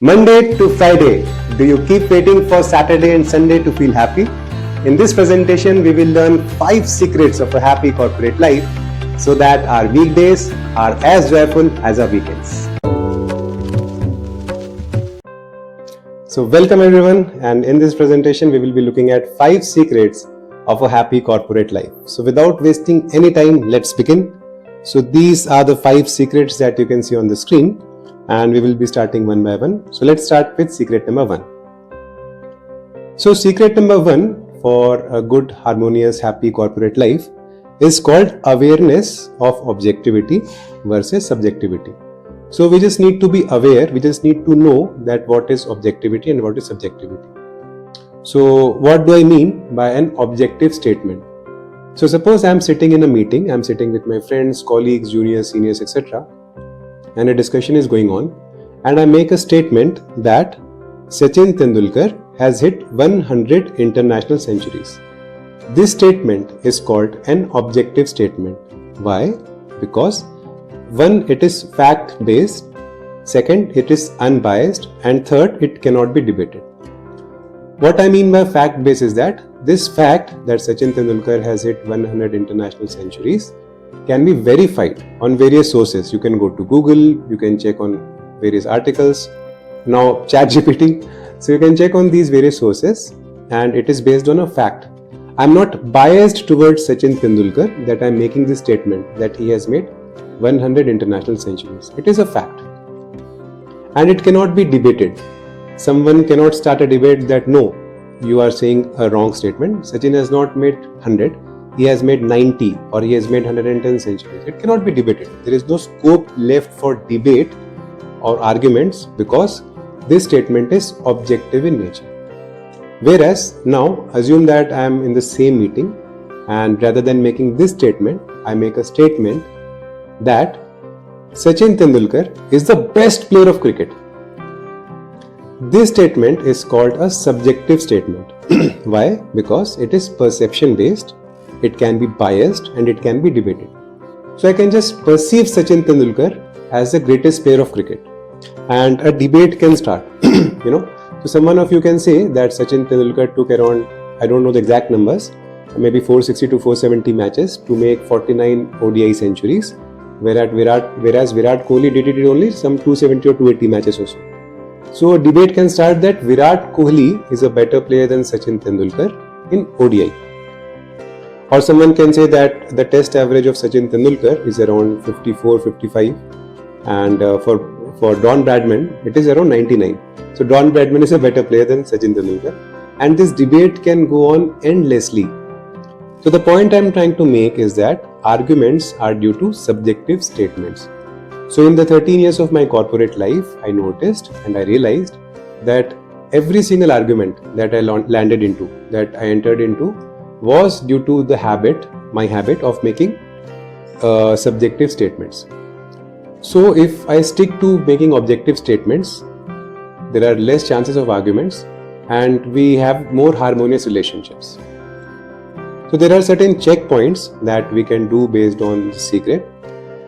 Monday to Friday, do you keep waiting for Saturday and Sunday to feel happy? In this presentation, we will learn 5 secrets of a happy corporate life so that our weekdays are as joyful as our weekends. So welcome everyone, and in this presentation, we will be looking at 5 secrets of a happy corporate life. So without wasting any time, let's begin. So these are the 5 secrets that you can see on the screen, and we will be starting one by one. So let's start with secret number 1. So secret number 1 for a good, harmonious, happy corporate life is called awareness of objectivity versus subjectivity. So we just need to be aware, we just need to know that what is objectivity and what is subjectivity. So what do I mean by an objective statement? So suppose I am sitting in a meeting, I am sitting with my friends, colleagues, juniors, seniors, etc. and a discussion is going on, and I make a statement that Sachin Tendulkar has hit 100 international centuries. This statement is called an objective statement. Why? Because 1, it is fact based, 2nd, it is unbiased, and 3rd, it cannot be debated. What I mean by fact based is that this fact that Sachin Tendulkar has hit 100 international centuries can be verified on various sources. You can go to Google, you can check on various articles, now ChatGPT. So you can check on these various sources, and it is based on a fact. I'm not biased towards Sachin Tendulkar that I'm making this statement that he has made 100 international centuries. It is a fact, and it cannot be debated. Someone cannot start a debate that no, you are saying a wrong statement. Sachin has not made 100. He has made 90 or he has made 110 centuries. It cannot be debated. There is no scope left for debate or arguments because this statement is objective in nature. Whereas now, assume that I am in the same meeting, and rather than making this statement, I make a statement that Sachin Tendulkar is the best player of cricket. This statement is called a subjective statement. Why? Because it is perception based. It can be biased and it can be debated. So I can just perceive Sachin Tendulkar as the greatest player of cricket, and a debate can start. So someone of you can say that Sachin Tendulkar took around, I don't know the exact numbers, maybe 460 to 470 matches to make 49 ODI centuries, whereas Virat Kohli did it only some 270 or 280 matches or so. So a debate can start that Virat Kohli is a better player than Sachin Tendulkar in ODI. Or someone can say that the test average of Sachin Tendulkar is around 54, 55, and for Don Bradman it is around 99. So Don Bradman is a better player than Sachin Tendulkar, and this debate can go on endlessly. So the point I am trying to make is that arguments are due to subjective statements. So in the 13 years of my corporate life, I noticed and I realized that every single argument that I landed into, that I entered into, was due to my habit of making subjective statements. So if I stick to making objective statements, there are less chances of arguments and we have more harmonious relationships. So there are certain checkpoints that we can do based on the secret.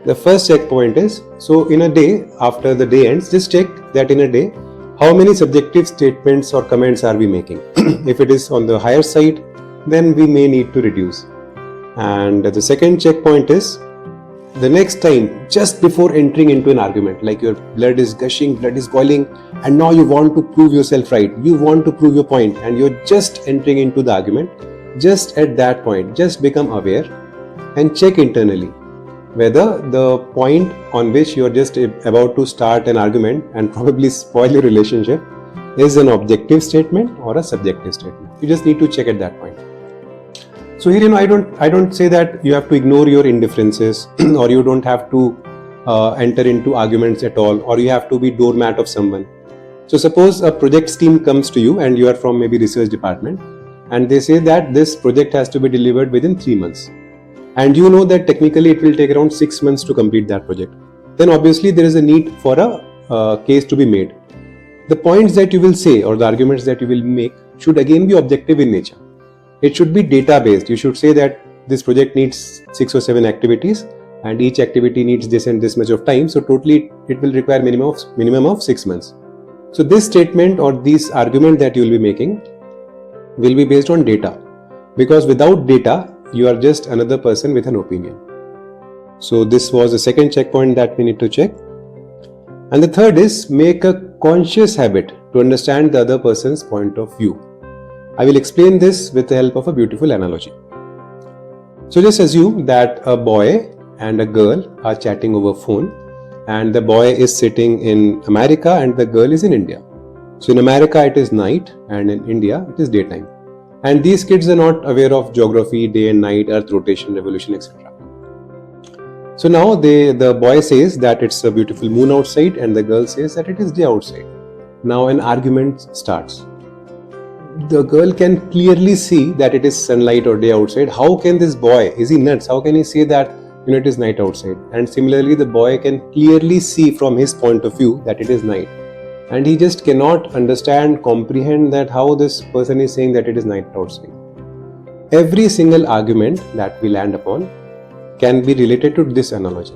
The first checkpoint is, so in a day, after the day ends, just check that in a day, how many subjective statements or comments are we making. If it is on the higher side, then we may need to reduce. And the second checkpoint is, the next time, just before entering into an argument, like your blood is gushing, blood is boiling, and now you want to prove yourself right, you want to prove your point, and you're just entering into the argument, just at that point, just become aware and check internally whether the point on which you're just about to start an argument and probably spoil your relationship is an objective statement or a subjective statement. You just need to check at that point. So here, I don't say that you have to ignore your indifferences or you don't have to enter into arguments at all, or you have to be doormat of someone. So suppose a project team comes to you and you are from maybe research department, and they say that this project has to be delivered within 3 months. And you know that technically it will take around 6 months to complete that project. Then obviously there is a need for a case to be made. The points that you will say or the arguments that you will make should again be objective in nature. It should be data based. You should say that this project needs 6 or 7 activities and each activity needs this and this much of time. So totally it will require minimum of 6 months. So this statement or this argument that you will be making will be based on data, because without data you are just another person with an opinion. So this was the second checkpoint that we need to check. And the third is make a conscious habit to understand the other person's point of view. I will explain this with the help of a beautiful analogy. So just assume that a boy and a girl are chatting over phone, and the boy is sitting in America and the girl is in India. So in America it is night and in India it is daytime. And these kids are not aware of geography, day and night, earth rotation, revolution, etc. So now the boy says that it's a beautiful moon outside and the girl says that it is day outside. Now an argument starts. The girl can clearly see that it is sunlight or day outside. How can this boy, is he nuts? How can he say that it is night outside? And similarly the boy can clearly see from his point of view that it is night. And he just cannot understand, comprehend that how this person is saying that it is night outside. Every single argument that we land upon can be related to this analogy.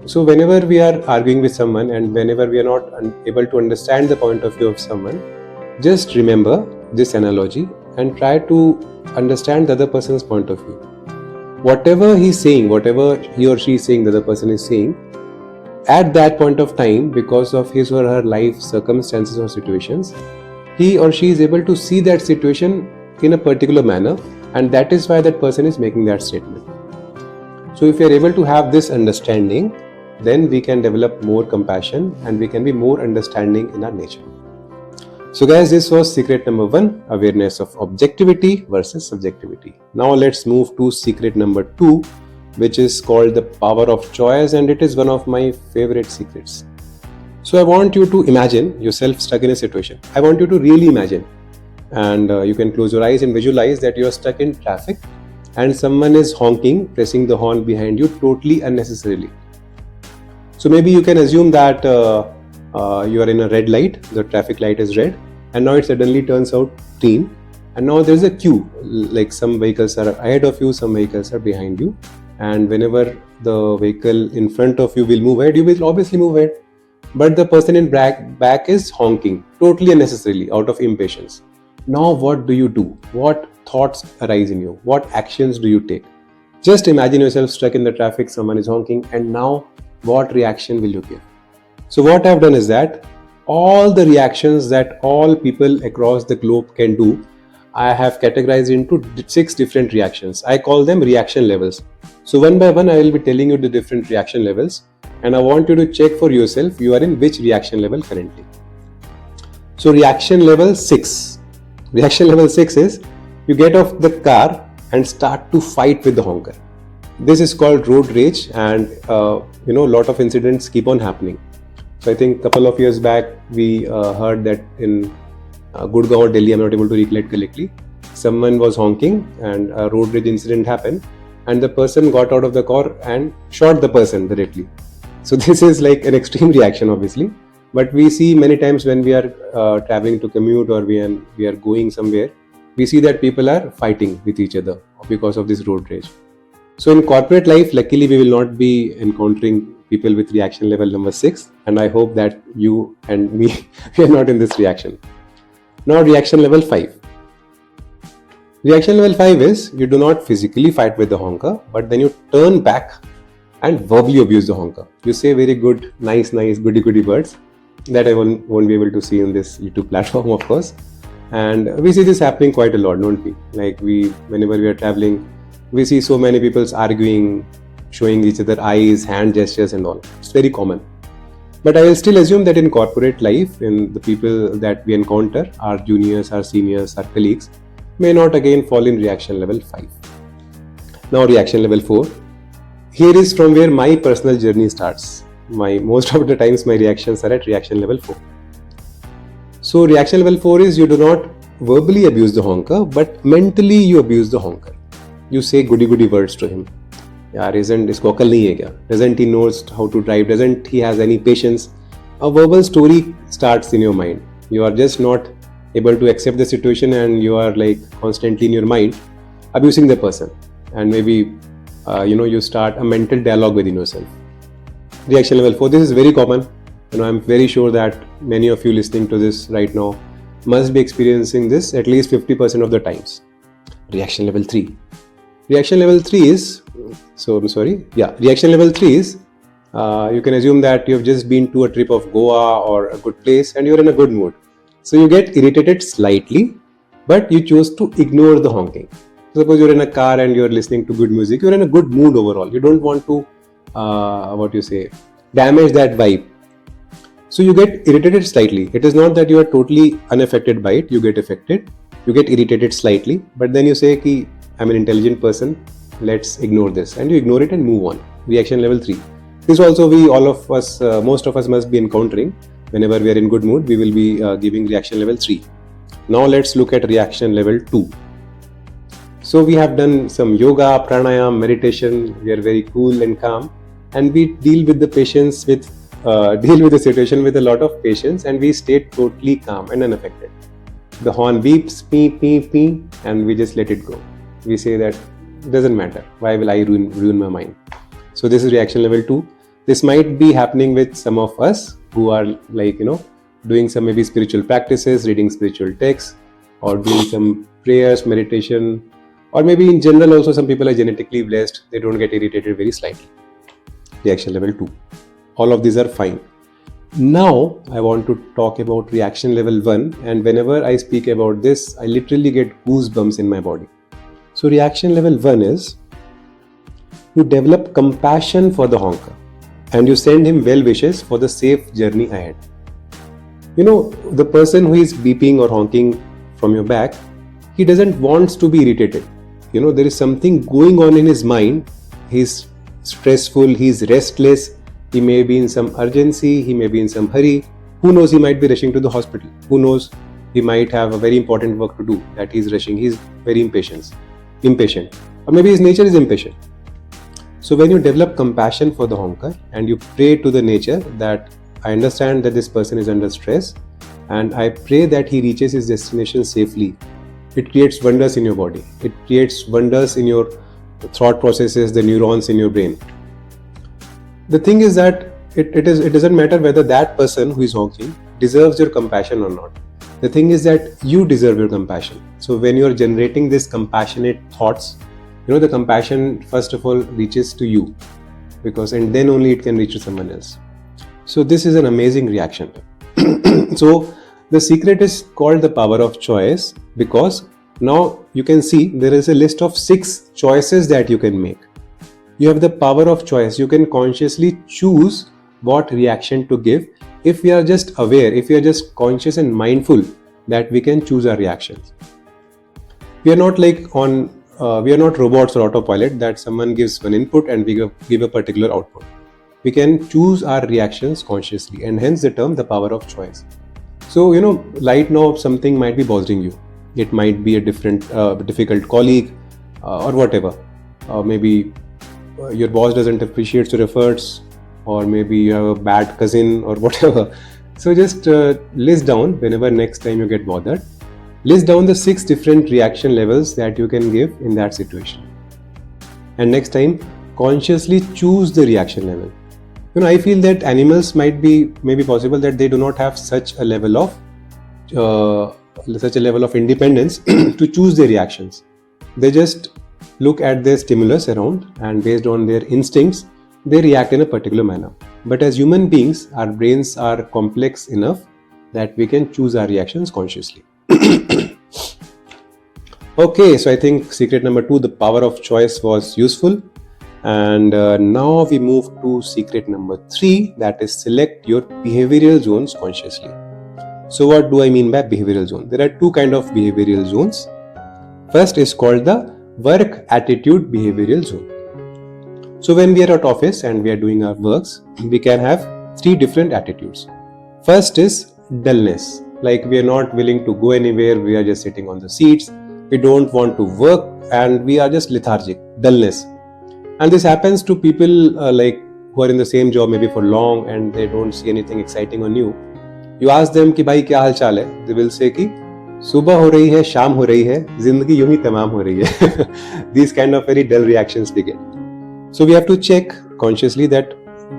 So whenever we are arguing with someone and whenever we are not able to understand the point of view of someone, just remember this analogy and try to understand the other person's point of view. Whatever he's saying, whatever he or she is saying, the other person is saying, at that point of time, because of his or her life circumstances or situations, he or she is able to see that situation in a particular manner, and that is why that person is making that statement. So if we are able to have this understanding, then we can develop more compassion and we can be more understanding in our nature. So guys, this was secret number 1, awareness of objectivity versus subjectivity. Now let's move to secret number 2, which is called the power of choice, and it is one of my favorite secrets. So I want you to imagine yourself stuck in a situation. I want you to really imagine, and you can close your eyes and visualize that you are stuck in traffic and someone is honking, pressing the horn behind you totally unnecessarily. So maybe you can assume that you are in a red light, the traffic light is red, and now it suddenly turns out green, and now there is a queue, like some vehicles are ahead of you, some vehicles are behind you, and whenever the vehicle in front of you will move ahead, you will obviously move ahead, but the person in back is honking totally unnecessarily out of impatience. Now what do you do? What thoughts arise in you? What actions do you take? Just imagine yourself stuck in the traffic, someone is honking, and now what reaction will you give? So what I've done is that all the reactions that all people across the globe can do, I have categorized into 6 different reactions. I call them reaction levels. So one by one I will be telling you the different reaction levels, and I want you to check for yourself you are in which reaction level currently. So reaction level 6. Reaction level 6 is you get off the car and start to fight with the honker. This is called road rage, and a lot of incidents keep on happening. So I think a couple of years back we heard that in Gurgaon or Delhi, I'm not able to recollect correctly, someone was honking and a road rage incident happened, and the person got out of the car and shot the person directly. So this is like an extreme reaction obviously, but we see many times when we are traveling to commute or we are going somewhere, we see that people are fighting with each other because of this road rage. So in corporate life, luckily we will not be encountering people with reaction level number 6, and I hope that you and me we are not in this reaction. Now reaction level 5. Reaction level 5 is you do not physically fight with the honker, but then you turn back and verbally abuse the honker. You say very good, nice, goody words that I won't be able to see on this YouTube platform, of course. And we see this happening quite a lot, don't we? Like whenever we are traveling, we see so many people arguing, showing each other eyes, hand gestures and all. It's very common. But I will still assume that in corporate life, in the people that we encounter, our juniors, our seniors, our colleagues, may not again fall in reaction level 5. Now reaction level 4. Here is from where my personal journey starts. Most of the times my reactions are at reaction level 4. So reaction level 4 is you do not verbally abuse the honker, but mentally you abuse the honker. You say goody words to him. यार इसको अकल नहीं है क्या? Doesn't he knows how to drive? Doesn't he has any patience? A verbal story starts in your mind. You are just not able to accept the situation and you are like constantly in your mind abusing the person, and maybe you start a mental dialogue within yourself. Reaction level 4. This is very common. I'm very sure that many of you listening to this right now must be experiencing this at least 50% of the times. Reaction level 3. Reaction level 3 is, reaction level 3 is, you can assume that you've just been to a trip of Goa or a good place and you're in a good mood. So you get irritated slightly, but you choose to ignore the honking. Suppose you're in a car and you're listening to good music, you're in a good mood overall. You don't want to, damage that vibe. So you get irritated slightly. It is not that you are totally unaffected by it. You get affected. You get irritated slightly. But then you say, ki, I'm an intelligent person. Let's ignore this. And you ignore it and move on. Reaction level 3. This also most of us must be encountering. Whenever we are in good mood, we will be giving reaction level 3. Now let's look at reaction level 2. So we have done some yoga, pranayam, meditation. We are very cool and calm. And we deal with the situation with a lot of patience, and we stay totally calm and unaffected. The horn beeps, beep, beep, beep, and we just let it go. We say that it doesn't matter. Why will I ruin my mind? So this is reaction level 2. This might be happening with some of us who are doing some maybe spiritual practices, reading spiritual texts, or doing some prayers, meditation, or maybe in general also some people are genetically blessed. They don't get irritated very slightly. Reaction level 2. All of these are fine. Now I want to talk about reaction level 1, and whenever I speak about this, I literally get goosebumps in my body. So reaction level 1 is you develop compassion for the honker and you send him well wishes for the safe journey ahead. The person who is beeping or honking from your back, he doesn't want to be irritated. There is something going on in his mind. He's stressful, he's restless. He may be in some urgency, he may be in some hurry. Who knows, he might be rushing to the hospital. Who knows, he might have a very important work to do that he's rushing. He's very impatient. Or maybe his nature is impatient. So when you develop compassion for the honker and you pray to the nature that I understand that this person is under stress and I pray that he reaches his destination safely, it creates wonders in your body. It creates wonders in your thought processes, the neurons in your brain. The thing is that it doesn't matter whether that person who is honking deserves your compassion or not. The thing is that you deserve your compassion. So when you are generating these compassionate thoughts, the compassion first of all reaches to you, and then only it can reach to someone else. So this is an amazing reaction. So the secret is called the power of choice, because now you can see there is a list of 6 choices that you can make. You have the power of choice. You can consciously choose what reaction to give if we are just aware, if we are just conscious and mindful that we can choose our reactions. We are not we are not robots or autopilot that someone gives one input and we give a particular output. We can choose our reactions consciously, and hence the term the power of choice. So, right now something might be bothering you. It might be a difficult colleague or whatever. Maybe your boss doesn't appreciate your efforts, or maybe you have a bad cousin or whatever. So just list down, whenever next time you get bothered, list down the 6 different reaction levels that you can give in that situation. And next time, consciously choose the reaction level. I feel that animals maybe possible that they do not have such a level of independence to choose their reactions. They just look at their stimulus around, and based on their instincts, they react in a particular manner. But as human beings, our brains are complex enough that we can choose our reactions consciously. Okay, so I think secret number 2, the power of choice, was useful. And now we move to secret number 3, that is select your behavioral zones consciously. So what do I mean by behavioral zone? There are 2 kinds of behavioral zones. First is called the work attitude behavioral zone. So when we are at office and we are doing our works, we can have 3 different attitudes. First is dullness, like we are not willing to go anywhere, we are just sitting on the seats, we don't want to work and we are just lethargic, dullness. And this happens to people who are in the same job maybe for long and they don't see anything exciting or new. You ask them कि भाई क्या हाल चाल है? They will say कि सुबह हो रही है, शाम हो रही है, जिंदगी यूं ही तमाम हो रही है. These kind of very dull reactions begin. So we have to check consciously that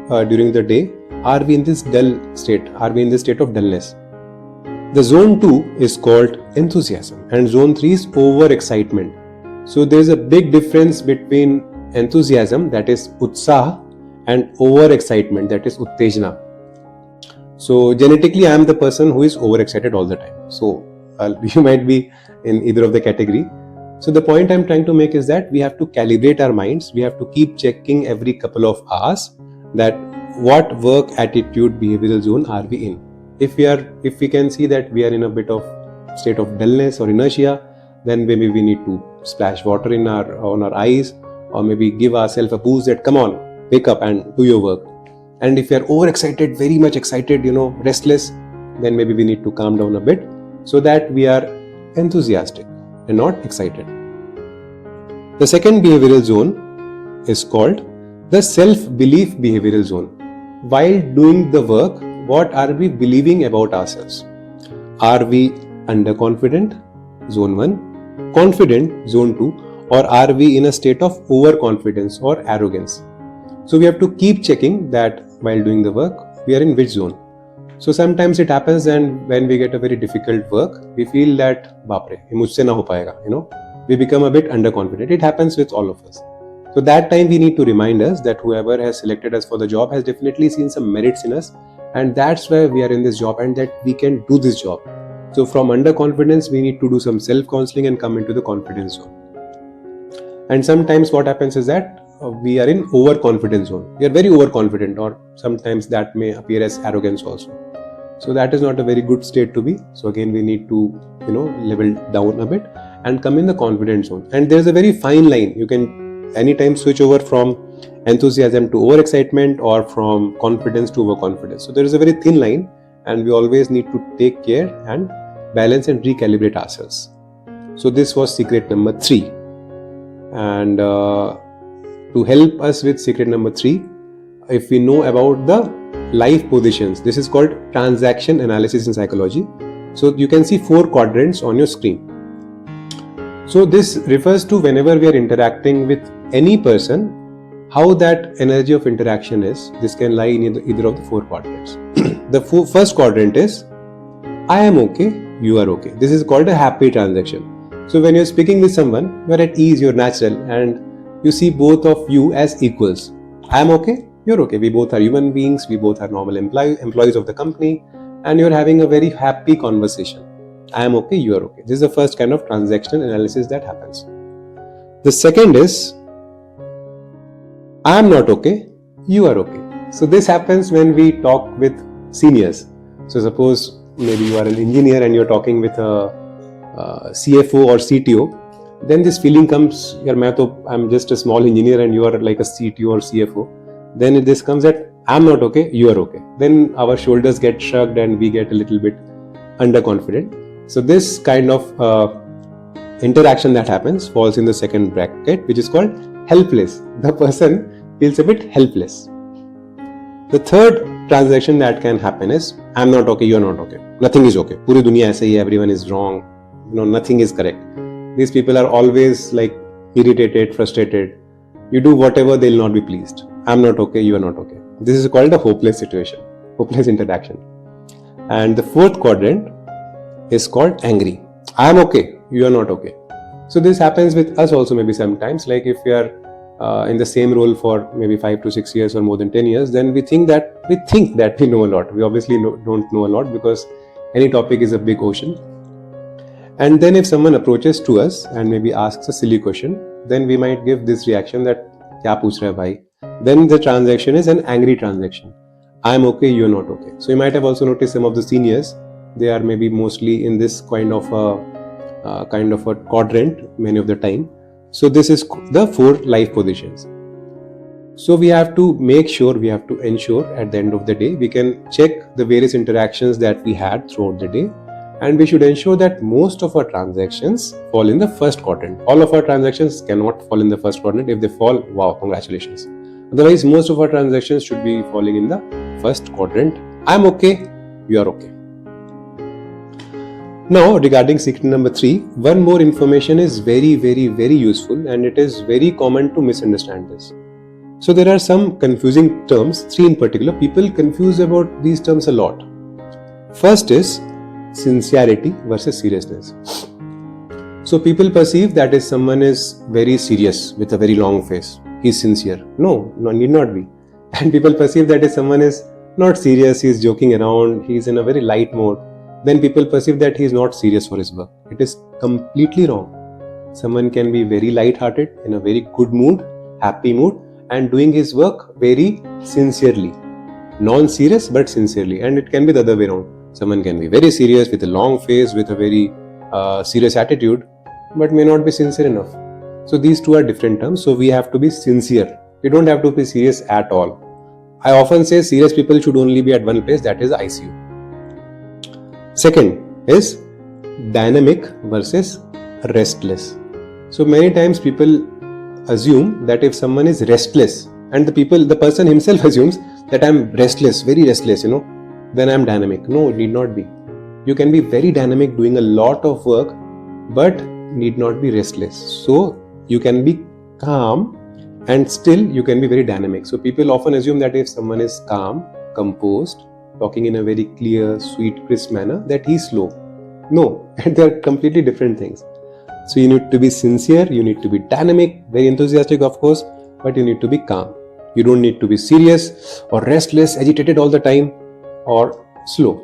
during the day, are we in this dull state? Are we in this state of dullness? The zone 2 is called enthusiasm and zone 3 is overexcitement. So there is a big difference between enthusiasm, that is utsaha, and overexcitement, that is uttejana. So genetically I am the person who is overexcited all the time. So you might be in either of the category. So the point I'm trying to make is that we have to calibrate our minds. We have to keep checking every couple of hours that what work attitude behavioral zone are we in. If we can see that we are in a bit of state of dullness or inertia, then maybe we need to splash water on our eyes, or maybe give ourselves a boost that come on, wake up and do your work. And if we are overexcited, very much excited, restless, then maybe we need to calm down a bit so that we are enthusiastic and not excited. The second behavioral zone is called the self-belief behavioral zone. While doing the work, what are we believing about ourselves? Are we underconfident? Zone 1. Confident? Zone 2. Or are we in a state of overconfidence or arrogance? So we have to keep checking that while doing the work, we are in which zone. So sometimes it happens, and when we get a very difficult work, we feel that, Bapre, ye mujhse na ho payega, we become a bit underconfident. It happens with all of us. So that time we need to remind us that whoever has selected us for the job has definitely seen some merits in us, and that's why we are in this job and that we can do this job. So from underconfidence, we need to do some self-counseling and come into the confidence zone. And sometimes what happens is that we are in overconfidence zone. We are very overconfident, or sometimes that may appear as arrogance also. So that is not a very good state to be. So again, we need to level down a bit and come in the confident zone. And there is a very fine line. You can anytime switch over from enthusiasm to overexcitement or from confidence to overconfidence. So there is a very thin line, and we always need to take care and balance and recalibrate ourselves. So this was secret number 3. And to help us with secret number 3, if we know about the life positions, this is called transaction analysis in psychology. So you can see 4 quadrants on your screen. So this refers to whenever we are interacting with any person, how that energy of interaction is. This can lie in either of the 4 quadrants. The first quadrant is I am okay, you are okay. This is called a happy transaction. So when you're speaking with someone, you're at ease, you're natural, and you see both of you as equals. I am okay, you're okay. We both are human beings, we both are normal employees of the company, and you're having a very happy conversation. I am okay, you are okay. This is the first kind of transactional analysis that happens. The second is I am not okay, you are okay. So this happens when we talk with seniors. So suppose maybe you are an engineer and you're talking with a CFO or CTO, then this feeling comes, I'm just a small engineer and you are like a CTO or CFO. Then this comes that I'm not okay, you are okay. Then our shoulders get shrugged and we get a little bit underconfident. So this kind of interaction that happens falls in the second bracket, which is called helpless. The person feels a bit helpless. The third transaction that can happen is I'm not okay, you are not okay. Nothing is okay. Puri duniya aise hi, everyone is wrong. Nothing is correct. These people are always like irritated, frustrated. You do whatever, they'll not be pleased. I'm not okay, you are not okay. This is called a hopeless situation, hopeless interaction. And the fourth quadrant is called angry. I am okay, you are not okay. So this happens with us also maybe sometimes. Like if we are in the same role for maybe 5 to 6 years or more than 10 years, then we think that we know a lot. We obviously don't know a lot, because any topic is a big ocean. And then if someone approaches to us and maybe asks a silly question, then we might give this reaction that kya pooch raha hai bhai? Then the transaction is an angry transaction. I am okay, you are not okay. So you might have also noticed some of the seniors, they are maybe mostly in this kind of a quadrant many of the time. So this is the 4 life positions. So we have to make sure, we have to ensure at the end of the day, we can check the various interactions that we had throughout the day. And we should ensure that most of our transactions fall in the first quadrant. All of our transactions cannot fall in the first quadrant. If they fall, wow, congratulations. Otherwise, most of our transactions should be falling in the first quadrant. I'm okay, you are okay. Now, regarding secret number 3, one more information is very, very, very useful, and it is very common to misunderstand this. So there are some confusing terms, three in particular. People confuse about these terms a lot. First is sincerity versus seriousness. So people perceive that if someone is very serious with a very long face, he's sincere. No, need not be. And people perceive that if someone is not serious, he's joking around, he's in a very light mode, then people perceive that he's not serious for his work. It is completely wrong. Someone can be very light-hearted, in a very good mood, happy mood, and doing his work very sincerely. Non-serious but sincerely. And it can be the other way around. Someone can be very serious with a long face, with a very serious attitude, but may not be sincere enough. So these two are different terms. So we have to be sincere. We don't have to be serious at all. I often say serious people should only be at one place, that is ICU. Second is dynamic versus restless. So many times people assume that if someone is restless, and the person himself assumes that I'm restless, very restless, then I'm dynamic. No, it need not be. You can be very dynamic doing a lot of work, but need not be restless. So you can be calm and still you can be very dynamic. So people often assume that if someone is calm, composed, talking in a very clear, sweet, crisp manner, that he's slow. No, they're completely different things. So you need to be sincere, you need to be dynamic, very enthusiastic of course, but you need to be calm. You don't need to be serious or restless, agitated all the time, or slow.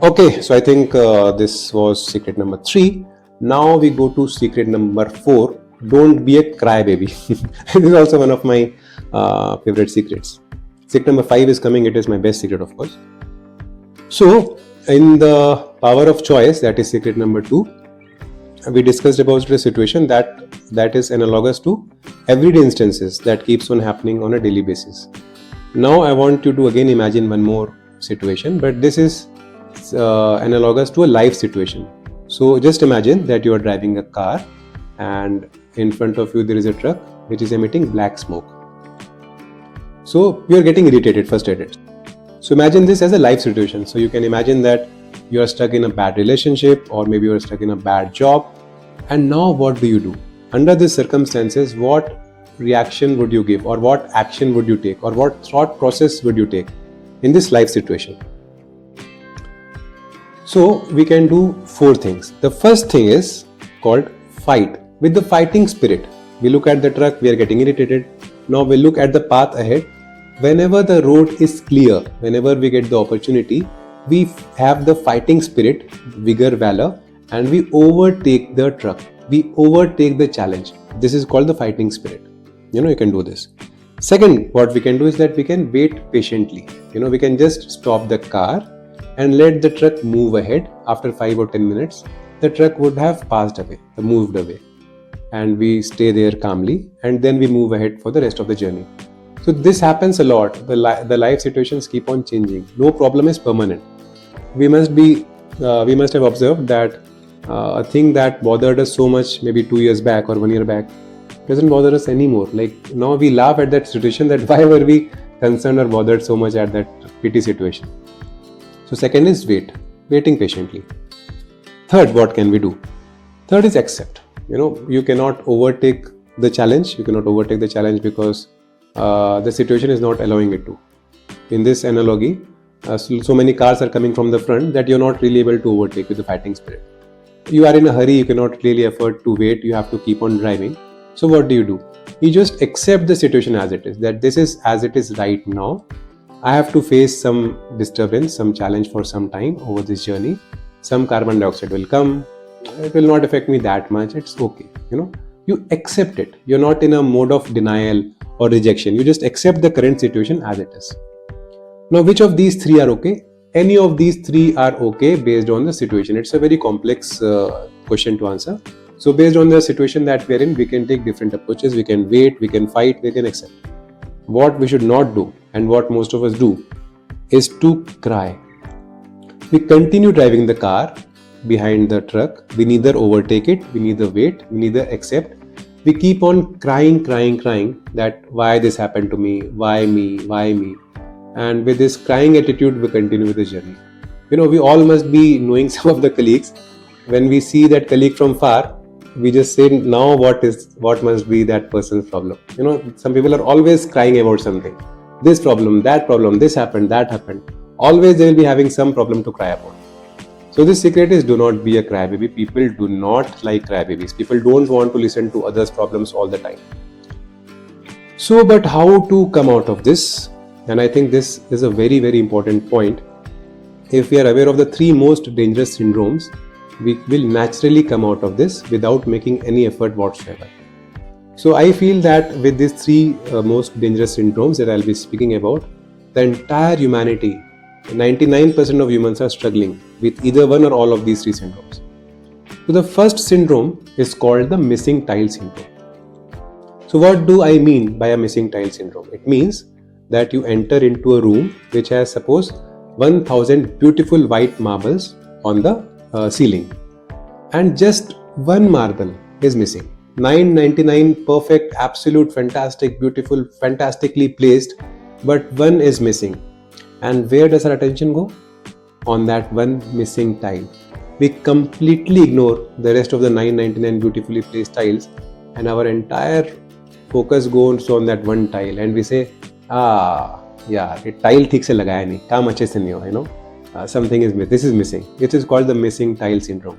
Okay, so I think this was secret number 3. Now we go to secret number 4. Don't be a crybaby. This is also one of my favorite secrets. Secret number 5 is coming. It is my best secret, of course. So in the power of choice, that is secret number 2, we discussed about a situation that is analogous to everyday instances that keeps on happening on a daily basis. Now I want you to again imagine one more situation, but this is analogous to a life situation. So just imagine that you are driving a car and in front of you there is a truck which is emitting black smoke. So you are getting irritated, frustrated. So imagine this as a life situation. So you can imagine that you are stuck in a bad relationship, or maybe you are stuck in a bad job, and now what do you do? Under these circumstances, what reaction would you give, or what action would you take, or what thought process would you take in this life situation? So we can do 4 things. The first thing is called fight. With the fighting spirit, we look at the truck, we are getting irritated. Now we look at the path ahead. Whenever the road is clear, whenever we get the opportunity, we have the fighting spirit, vigor, valor, and we overtake the truck. We overtake the challenge. This is called the fighting spirit. You can do this. Second, what we can do is that we can wait patiently. We can just stop the car and let the truck move ahead. After 5 or 10 minutes, the truck would have passed away, moved away. And we stay there calmly, and then we move ahead for the rest of the journey. So this happens a lot. The life situations keep on changing. No problem is permanent. We must have observed that a thing that bothered us so much maybe 2 years back or 1 year back doesn't bother us anymore. Like now we laugh at that situation, that why were we concerned or bothered so much at that pity situation. So second is waiting patiently. Third, what can we do? Third is accept. You cannot overtake the challenge. You cannot overtake the challenge because the situation is not allowing it to. In this analogy, so many cars are coming from the front that you're not really able to overtake with the fighting spirit. You are in a hurry, you cannot really afford to wait, you have to keep on driving. So what do? You just accept the situation as it is, that this is as it is right now. I have to face some disturbance, some challenge for some time over this journey. Some carbon dioxide will come. It will not affect me that much. It's okay. You accept it. You're not in a mode of denial or rejection. You just accept the current situation as it is. Now, which of these 3 are okay? Any of these 3 are okay based on the situation. It's a very complex question to answer. So based on the situation that we're in, we can take different approaches. We can wait, we can fight, we can accept. What we should not do, and what most of us do, is to cry. We continue driving the car behind the truck. We neither overtake it, we neither wait, we neither accept. We keep on crying that why this happened to me, why me. And with this crying attitude, we continue the journey. We all must be knowing some of the colleagues. When we see that colleague from far, we just say now what must be that person's problem. Some people are always crying about something. This problem, that problem, this happened, that happened. Always they will be having some problem to cry about. So this secret is, do not be a crybaby. People do not like crybabies. People don't want to listen to others' problems all the time. So, but how to come out of this? And I think this is a very, very important point. If we are aware of the 3 most dangerous syndromes, we will naturally come out of this without making any effort whatsoever. So I feel that with these 3 most dangerous syndromes that I'll be speaking about, the entire humanity, 99% of humans are struggling with either one or all of these 3 syndromes. So the first syndrome is called the missing tile syndrome. So what do I mean by a missing tile syndrome? It means that you enter into a room which has, suppose, 1000 beautiful white marbles on the ceiling, and just one marble is missing. 999 perfect, absolute, fantastic, beautiful, fantastically placed, but one is missing. And where does our attention go? On that one missing tile. We completely ignore the rest of the 999 beautifully placed tiles, and our entire focus goes on that one tile, and we say, yeah, ये tile ठीक से लगाया नहीं, काम अच्छे से नहीं हुआ, something is missing. This is missing. It is called the missing tile syndrome.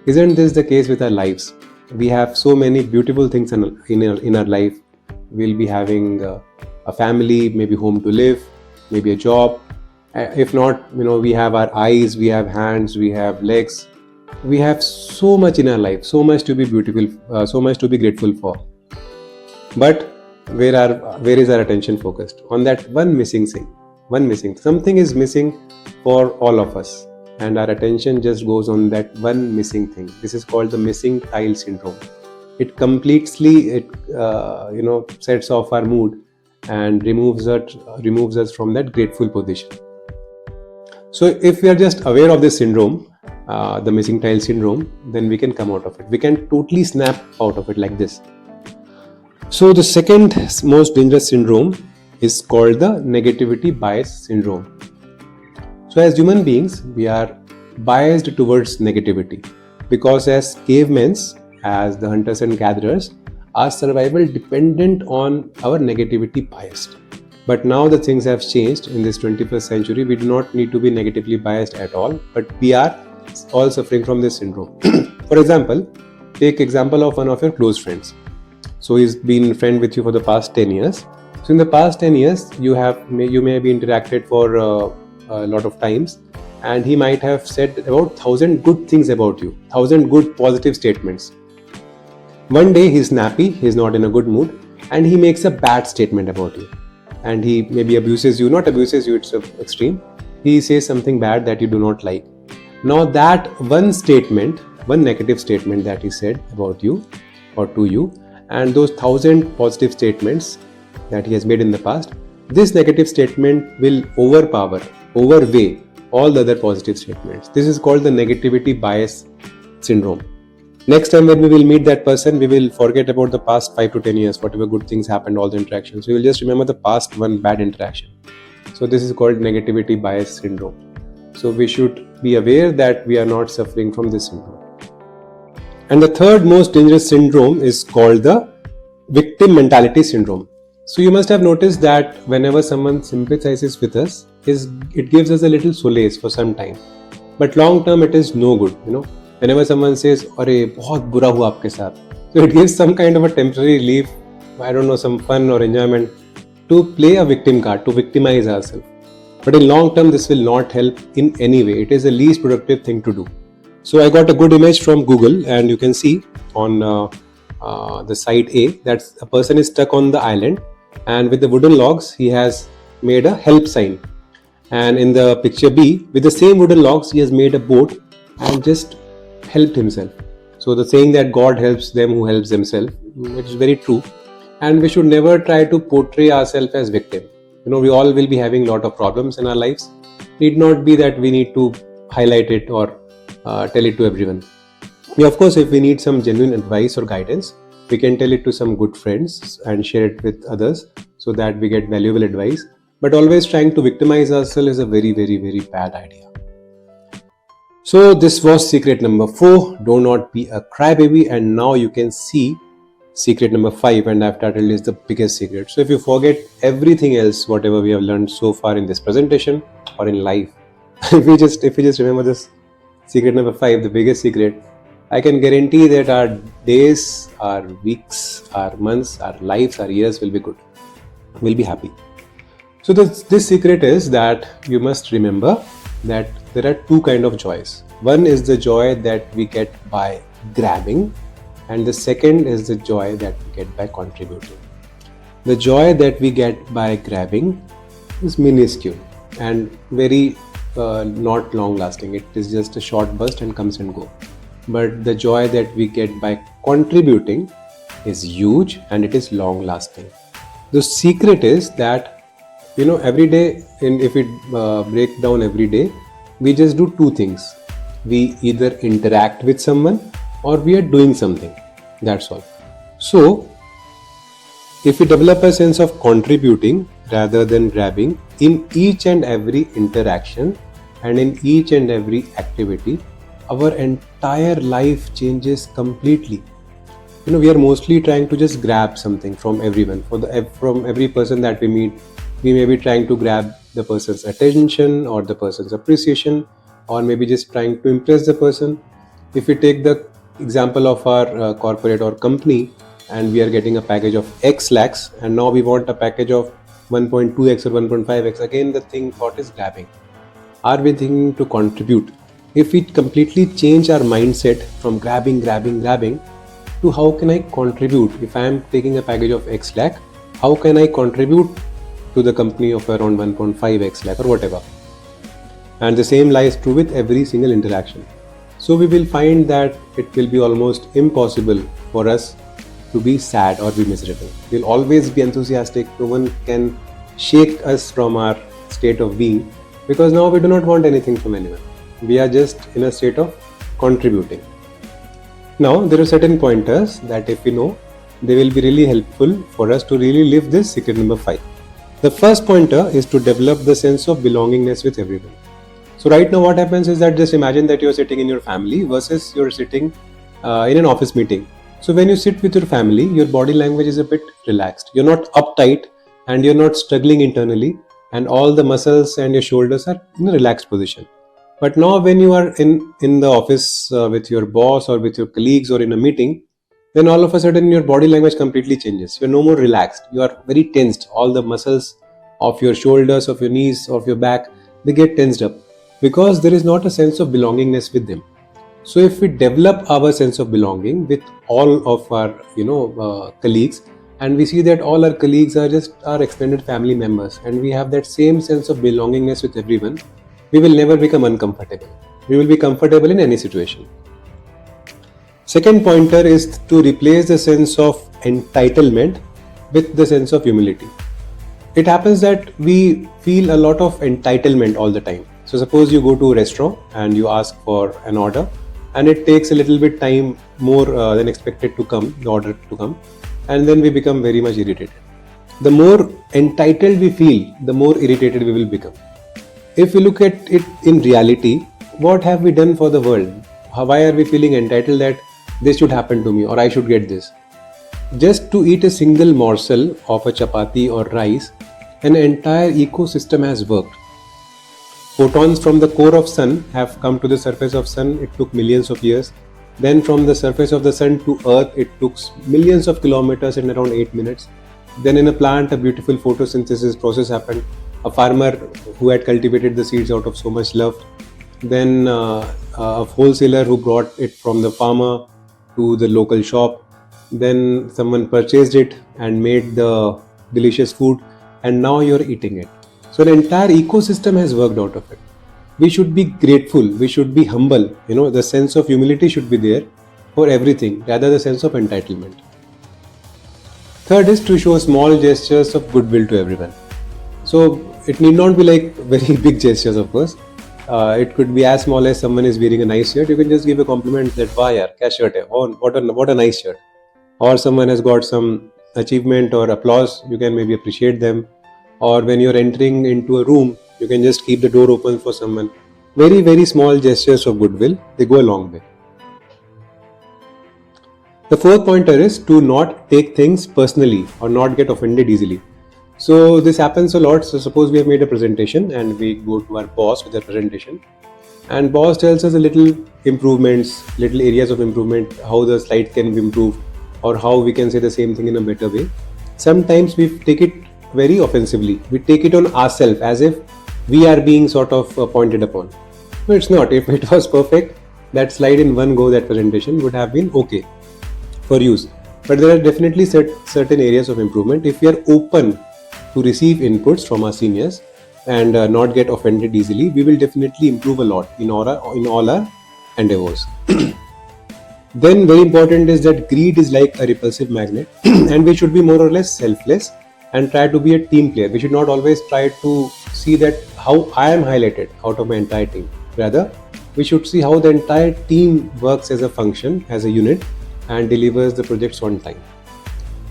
Isn't this the case with our lives? We have so many beautiful things in our life. We'll be having a family, maybe home to live, maybe a job. If not, we have our eyes, we have hands, we have legs. We have so much in our life, so much to be beautiful, so much to be grateful for. But where is our attention focused? On that one missing thing. Something is missing for all of us, and our attention just goes on that one missing thing. This is called the missing tile syndrome. It completely sets off our mood and removes us from that grateful position. So if we are just aware of this syndrome, the missing tile syndrome, then we can come out of it. We can totally snap out of it like this. So the second most dangerous syndrome is called the negativity bias syndrome. So as human beings, we are biased towards negativity because as cavemen, as the hunters and gatherers, our survival dependent on our negativity biased. But now the things have changed in this 21st century. We do not need to be negatively biased at all, but we are all suffering from this syndrome. For example, take example of one of your close friends. So he's been a friend with you for the past 10 years. So in the past 10 years, you may be interacted for a lot of times, and he might have said about 1000 good things about you, 1000 good positive statements. One day he's snappy, he's not in a good mood, and he makes a bad statement about you. And he maybe abuses you, not abuses you, it's extreme. He says something bad that you do not like. Now that one statement, one negative statement that he said about you or to you, and those 1000 positive statements that he has made in the past, this negative statement will overweigh all the other positive statements. This is called the negativity bias syndrome. Next time when we will meet that person, we will forget about the past 5 to 10 years, whatever good things happened, all the interactions. We will just remember the past one bad interaction. So this is called negativity bias syndrome. So we should be aware that we are not suffering from this syndrome. And the third most dangerous syndrome is called the victim mentality syndrome. So you must have noticed that whenever someone sympathizes with us, it gives us a little solace for some time. But long term, it is no good. Whenever someone says, "Arey, bahut bura hua aapke saath," so it gives some kind of a temporary relief, I don't know, some fun or enjoyment to play a victim card, to victimize ourselves. But in long term, this will not help in any way. It is the least productive thing to do. So I got a good image from Google, and you can see on the site A that a person is stuck on the island, and with the wooden logs, he has made a help sign. And in the picture B, with the same wooden logs, he has made a boat and just helped himself. So the saying that God helps them who helps themselves, it is very true. And we should never try to portray ourselves as victim. We all will be having a lot of problems in our lives. Need not be that we need to highlight it or tell it to everyone. Of course, if we need some genuine advice or guidance, we can tell it to some good friends and share it with others so that we get valuable advice. But always trying to victimize ourselves is a very, very, very bad idea. So this was secret number 4. Do not be a crybaby. And now you can see secret number 5, and I've titled is the biggest secret. So if you forget everything else, whatever we have learned so far in this presentation or in life, if we just remember this secret number 5, the biggest secret, I can guarantee that our days, our weeks, our months, our lives, our years will be good. We'll be happy. So this secret is that you must remember that there are two kind of joys. One is the joy that we get by grabbing, and the second is the joy that we get by contributing. The joy that we get by grabbing is minuscule and very not long lasting. It is just a short burst and comes and go. But the joy that we get by contributing is huge and it is long lasting. The secret is that every day, if we break down every day, we just do two things. We either interact with someone or we are doing something. That's all. So if we develop a sense of contributing rather than grabbing in each and every interaction and in each and every activity, our entire life changes completely. We are mostly trying to just grab something from everyone. From every person that we meet, we may be trying to grab the person's attention or the person's appreciation, or maybe just trying to impress the person. If we take the example of our corporate or company, and we are getting a package of X lakhs, and now we want a package of 1.2x or 1.5x, again the thought is grabbing. Are we thinking to contribute? If we completely change our mindset from grabbing to how can I contribute? If I am taking a package of X lakh, how can I contribute to the company of around 1.5x lakh or whatever? And the same lies true with every single interaction. So we will find that it will be almost impossible for us to be sad or be miserable. We'll always be enthusiastic. No one can shake us from our state of being, because now we do not want anything from anyone. We are just in a state of contributing. Now there are certain pointers that if we know, they will be really helpful for us to really live this secret number 5. The first pointer is to develop the sense of belongingness with everyone. So right now what happens is that just imagine that you're sitting in your family versus you're sitting in an office meeting. So when you sit with your family, your body language is a bit relaxed. You're not uptight and you're not struggling internally, and all the muscles and your shoulders are in a relaxed position. But now when you are in the office with your boss or with your colleagues or in a meeting, then all of a sudden your body language completely changes. You're no more relaxed. You are very tensed. All the muscles of your shoulders, of your knees, of your back, they get tensed up because there is not a sense of belongingness with them. So if we develop our sense of belonging with all of our colleagues, and we see that all our colleagues are just our extended family members, and we have that same sense of belongingness with everyone, we will never become uncomfortable. We will be comfortable in any situation. Second pointer is to replace the sense of entitlement with the sense of humility. It happens that we feel a lot of entitlement all the time. So suppose you go to a restaurant and you ask for an order, and it takes a little bit time more than expected to come, the order to come, and then we become very much irritated. The more entitled we feel, the more irritated we will become. If we look at it in reality, what have we done for the world? Why are we feeling entitled that this should happen to me or I should get this? Just to eat a single morsel of a chapati or rice, an entire ecosystem has worked. Photons from the core of sun have come to the surface of sun. It took millions of years. Then from the surface of the sun to earth, it took millions of kilometers in around 8 minutes. Then in a plant, a beautiful photosynthesis process happened. A farmer who had cultivated the seeds out of so much love. Then a wholesaler who brought it from the farmer to the local shop. Then someone purchased it and made the delicious food, and now you're eating it. So an entire ecosystem has worked out of it. We should be grateful. We should be humble. The sense of humility should be there for everything, rather the sense of entitlement. Third is to show small gestures of goodwill to everyone. So it need not be like very big gestures, of course. It could be as small as someone is wearing a nice shirt. You can just give a compliment that, "Wow, yaar, kya shirt hai? Oh, what a nice shirt." Or someone has got some achievement or applause, you can maybe appreciate them. Or when you're entering into a room, you can just keep the door open for someone. Very, very small gestures of goodwill, they go a long way. The fourth pointer is to not take things personally or not get offended easily. So this happens a lot. So suppose we have made a presentation and we go to our boss with a presentation, and boss tells us a little improvements, little areas of improvement, how the slide can be improved, or how we can say the same thing in a better way. Sometimes we take it very offensively. We take it on ourselves as if we are being sort of pointed upon. No, it's not. If it was perfect, that slide in one go, that presentation would have been okay for use. But there are definitely certain areas of improvement. If we are open to receive inputs from our seniors and not get offended easily, we will definitely improve a lot in all our endeavors. Then very important is that greed is like a repulsive magnet and we should be more or less selfless and try to be a team player. We should not always try to see that how I am highlighted out of my entire team. Rather, we should see how the entire team works as a function, as a unit, and delivers the projects on time.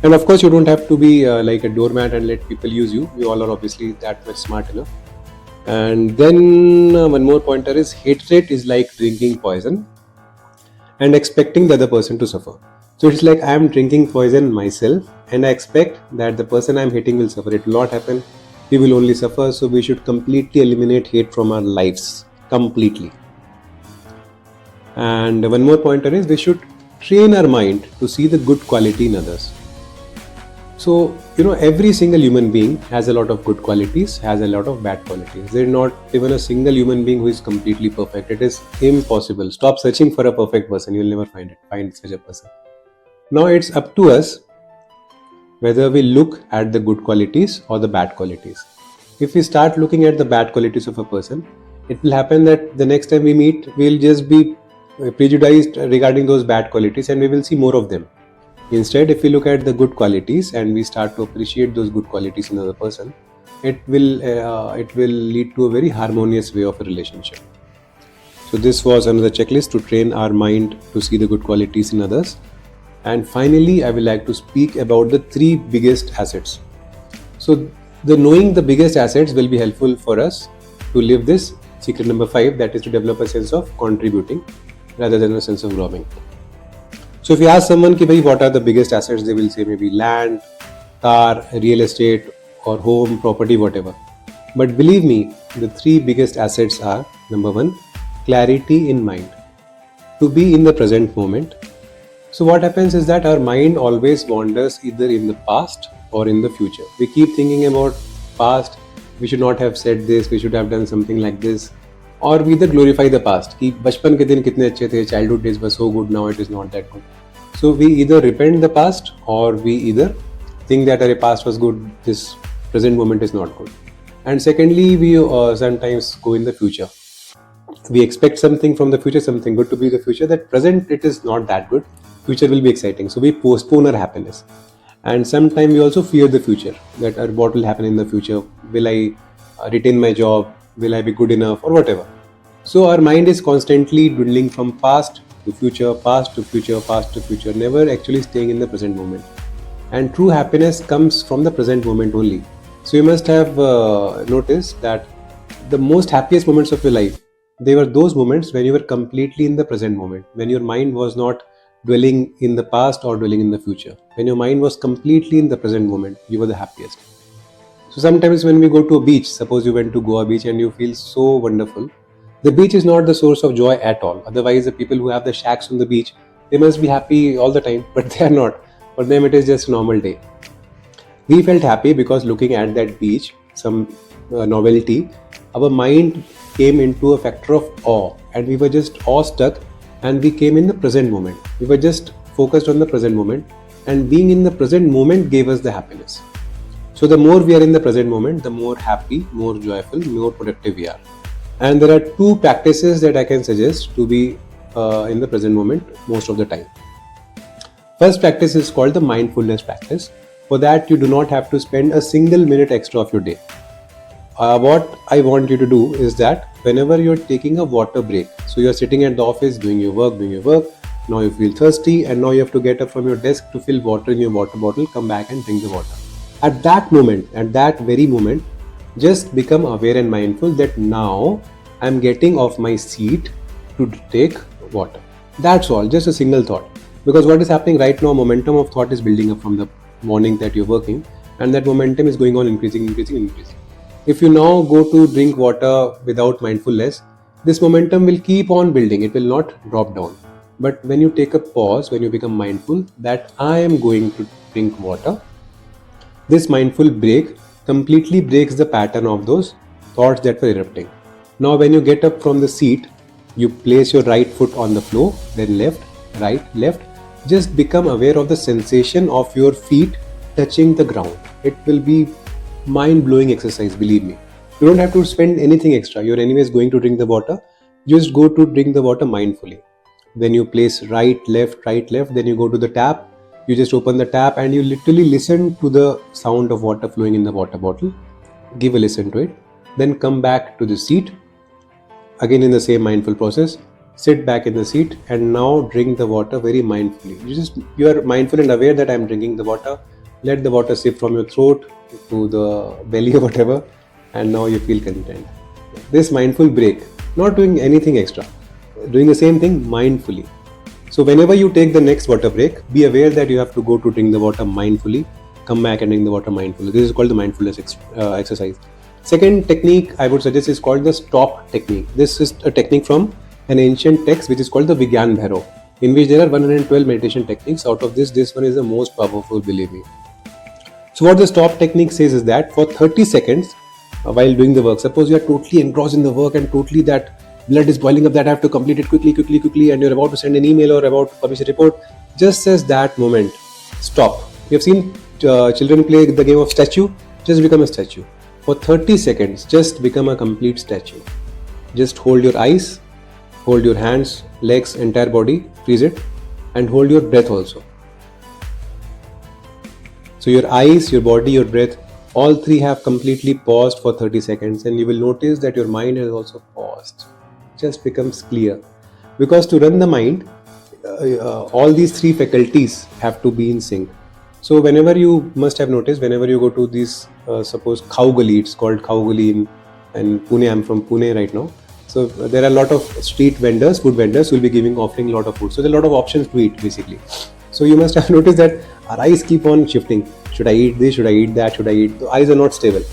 And of course, you don't have to be like a doormat and let people use you. We all are obviously that much smart enough. And then one more pointer is hatred is like drinking poison and expecting the other person to suffer. So it's like I am drinking poison myself and I expect that the person I am hating will suffer. It will not happen. We will only suffer. So we should completely eliminate hate from our lives. Completely. And one more pointer is we should train our mind to see the good quality in others. So, every single human being has a lot of good qualities, has a lot of bad qualities. There is not even a single human being who is completely perfect. It is impossible. Stop searching for a perfect person. You will never find such a person. Now it's up to us whether we look at the good qualities or the bad qualities. If we start looking at the bad qualities of a person, it will happen that the next time we meet, we'll just be prejudiced regarding those bad qualities and we will see more of them. Instead, if we look at the good qualities and we start to appreciate those good qualities in another person, it will lead to a very harmonious way of a relationship. So this was another checklist to train our mind to see the good qualities in others. And finally, I would like to speak about the 3 biggest assets. So the knowing the biggest assets will be helpful for us to live this secret number 5, that is to develop a sense of contributing rather than a sense of robbing. So if you ask someone what are the biggest assets, they will say maybe land, car, real estate or home, property, whatever. But believe me, the 3 biggest assets are: number 1, clarity in mind, to be in the present moment. So what happens is that our mind always wanders either in the past or in the future. We keep thinking about past, we should not have said this, we should have done something like this. Or we either glorify the past, कि बचपन के दिन कितने अच्छे थे, childhood days were so good, now it is not that good. So we either repent the past or we either think that our past was good, this present moment is not good. And secondly, we sometimes go in the future. We expect something from the future, something good to be the future, that present it is not that good, future will be exciting. So we postpone our happiness. And sometimes we also fear the future, that what will happen in the future, will I retain my job, will I be good enough or whatever. So our mind is constantly dwindling from past to future, past to future, past to future, never actually staying in the present moment. And true happiness comes from the present moment only. So you must have noticed that the most happiest moments of your life, they were those moments when you were completely in the present moment, when your mind was not dwelling in the past or dwelling in the future. When your mind was completely in the present moment, you were the happiest. So sometimes when we go to a beach, suppose you went to Goa beach and you feel so wonderful, the beach is not the source of joy at all. Otherwise, the people who have the shacks on the beach, they must be happy all the time, but they are not. For them, it is just a normal day. We felt happy because looking at that beach, some novelty, our mind came into a factor of awe and we were just awestruck and we came in the present moment. We were just focused on the present moment and being in the present moment gave us the happiness. So the more we are in the present moment, the more happy, more joyful, more productive we are. And there are 2 practices that I can suggest to be in the present moment most of the time. First practice is called the mindfulness practice. For that, you do not have to spend a single minute extra of your day. What I want you to do is that whenever you're taking a water break, so you're sitting at the office doing your work, now you feel thirsty and now you have to get up from your desk to fill water in your water bottle, come back and drink the water. At that moment, at that very moment, just become aware and mindful that now I'm getting off my seat to take water. That's all, just a single thought. Because what is happening right now, momentum of thought is building up from the morning that you're working, and that momentum is going on increasing. If you now go to drink water without mindfulness, this momentum will keep on building, it will not drop down. But when you take a pause, when you become mindful that I am going to drink water, this mindful break completely breaks the pattern of those thoughts that were erupting. Now, when you get up from the seat, you place your right foot on the floor, then left, right, left. Just become aware of the sensation of your feet touching the ground. It will be mind blowing exercise, believe me. You don't have to spend anything extra. You're anyways going to drink the water. Just go to drink the water mindfully. Then you place right, left, then you go to the tap. You just open the tap and you literally listen to the sound of water flowing in the water bottle. Give a listen to it. Then come back to the seat. Again in the same mindful process. Sit back in the seat and now drink the water very mindfully. You are mindful and aware that I am drinking the water. Let the water sip from your throat to the belly or whatever, and now you feel content. This mindful break, not doing anything extra, doing the same thing mindfully. So whenever you take the next water break, be aware that you have to go to drink the water mindfully, come back and drink the water mindfully. This is called the mindfulness exercise. Second technique I would suggest is called the stop technique. This is a technique from an ancient text which is called the Vigyan Bhairav, in which there are 112 meditation techniques. Out of this one is the most powerful, believe me. So what the stop technique says is that for 30 seconds while doing the work, suppose you are totally engrossed in the work and totally that blood is boiling up that I have to complete it quickly, and you're about to send an email or about to publish a report, just as that moment, stop. You have seen children play the game of statue? Just become a statue. For 30 seconds, just become a complete statue. Just hold your eyes, hold your hands, legs, entire body, freeze it, and hold your breath also. So your eyes, your body, your breath, all three have completely paused for 30 seconds, and you will notice that your mind has also paused. Just becomes clear. Because to run the mind, all these three faculties have to be in sync. So whenever you must have noticed, whenever you go to these, suppose Khau Gali, it's called Khau Gali in Pune. I'm from Pune right now. So there are a lot of street vendors, food vendors who will be offering a lot of food. So there are a lot of options to eat basically. So you must have noticed that our eyes keep on shifting. Should I eat this? Should I eat that? Should I eat? The eyes are not stable.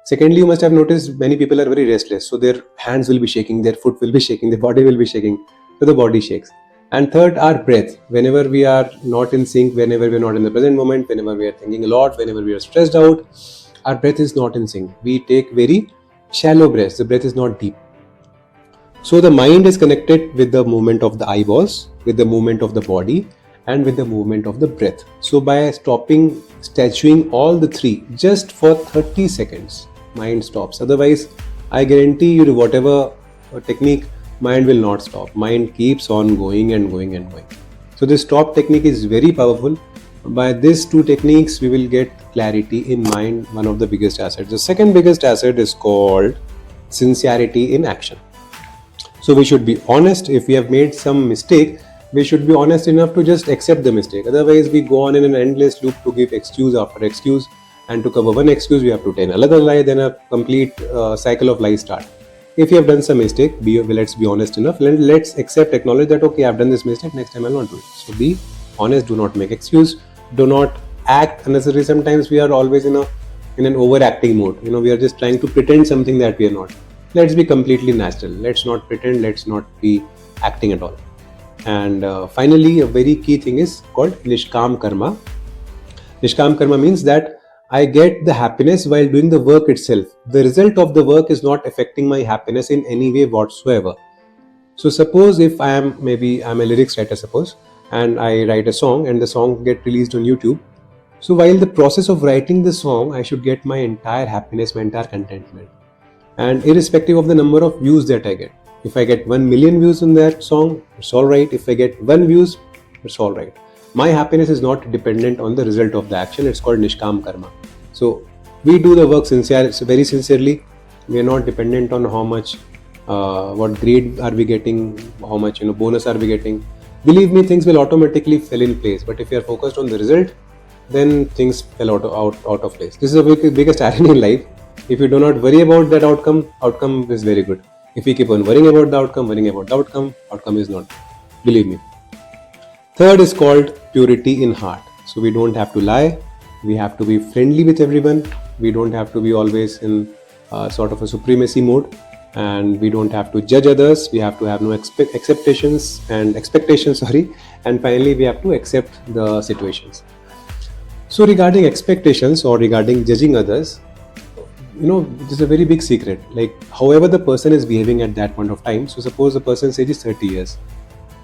Secondly, you must have noticed many people are very restless. So their hands will be shaking, their foot will be shaking, their body will be shaking. So the body shakes. And third, our breath. Whenever we are not in sync, whenever we are not in the present moment, whenever we are thinking a lot, whenever we are stressed out, our breath is not in sync. We take very shallow breaths. The breath is not deep. So the mind is connected with the movement of the eyeballs, with the movement of the body, and with the movement of the breath. So by stopping, statuing all the three, just for 30 seconds, mind stops. Otherwise, I guarantee you, whatever technique, mind will not stop. Mind keeps on going and going and going. So this stop technique is very powerful. By these two techniques, we will get clarity in mind, one of the biggest assets. The second biggest asset is called sincerity in action. So we should be honest. If we have made some mistake, we should be honest enough to just accept the mistake. Otherwise, we go on in an endless loop to give excuse after excuse, and to cover one excuse, we have to tell another lie, then a complete cycle of lies start. If you have done some mistake, let's be honest enough. Let's acknowledge that, okay, I've done this mistake, next time I'll not do it. So be honest, do not make excuse, do not act unnecessarily. Sometimes we are always in an overacting mode. We are just trying to pretend something that we are not. Let's be completely natural. Let's not pretend, let's not be acting at all. And finally, a very key thing is called Nishkam Karma. Nishkam Karma means that I get the happiness while doing the work itself. The result of the work is not affecting my happiness in any way whatsoever. So suppose if I'm a lyrics writer, suppose, and I write a song and the song get released on YouTube. So while the process of writing the song, I should get my entire happiness, my entire contentment. And irrespective of the number of views that I get. If I get 1 million views on that song, it's alright. If I get 1 views, it's alright. My happiness is not dependent on the result of the action. It's called Nishkam Karma. So we do the work very sincerely. We are not dependent on how much, what grade are we getting, how much bonus are we getting. Believe me, things will automatically fall in place. But if you are focused on the result, then things fell out of place. This is the biggest irony in life. If you do not worry about that outcome is very good. If we keep on worrying about the outcome, outcome is not. Believe me. Third is called purity in heart. So we don't have to lie. We have to be friendly with everyone. We don't have to be always in sort of a supremacy mode, and we don't have to judge others. We have to have no expectations. Sorry, and finally we have to accept the situations. So regarding expectations or regarding judging others, this is a very big secret. Like, however the person is behaving at that point of time. So suppose the person's age is 30 years.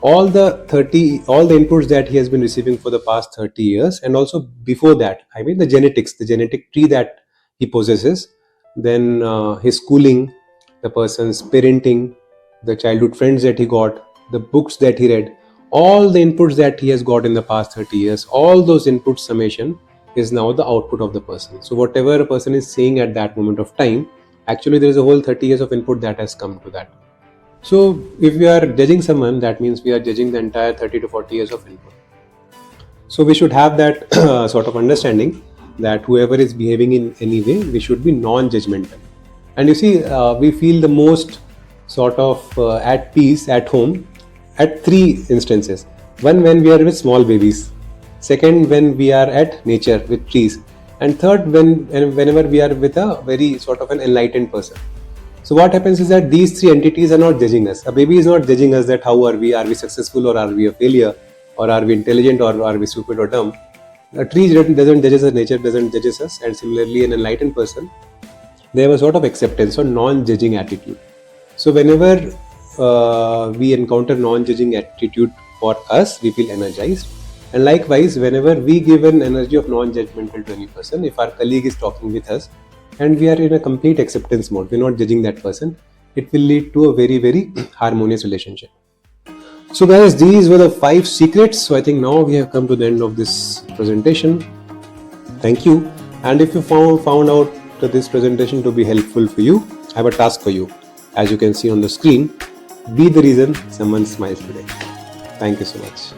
All the inputs that he has been receiving for the past 30 years, and also before that, I mean the genetic tree that he possesses, then his schooling, the person's parenting, the childhood friends that he got, the books that he read, all the inputs that he has got in the past 30 years, all those inputs summation is now the output of the person. So whatever a person is saying at that moment of time, actually there is a whole 30 years of input that has come to that. So if we are judging someone, that means we are judging the entire 30 to 40 years of input. So we should have that sort of understanding that whoever is behaving in any way, we should be non-judgmental. And you see, we feel the most sort of at peace at home at three instances. One, when we are with small babies. Second, when we are at nature with trees. And third, whenever we are with a very sort of an enlightened person. So what happens is that these three entities are not judging us. A baby is not judging us that how are we successful or are we a failure, or are we intelligent or are we stupid or dumb. A tree doesn't judge us, nature doesn't judge us, and similarly an enlightened person, they have a sort of acceptance or non-judging attitude. So whenever we encounter non-judging attitude for us, we feel energized. And likewise, whenever we give an energy of non-judgmental to any person, if our colleague is talking with us, and we are in a complete acceptance mode, we're not judging that person, it will lead to a very, very harmonious relationship. So guys, these were the 5 secrets. So I think now we have come to the end of this presentation. Thank you. And if you found out this presentation to be helpful for you, I have a task for you. As you can see on the screen, be the reason someone smiles today. Thank you so much.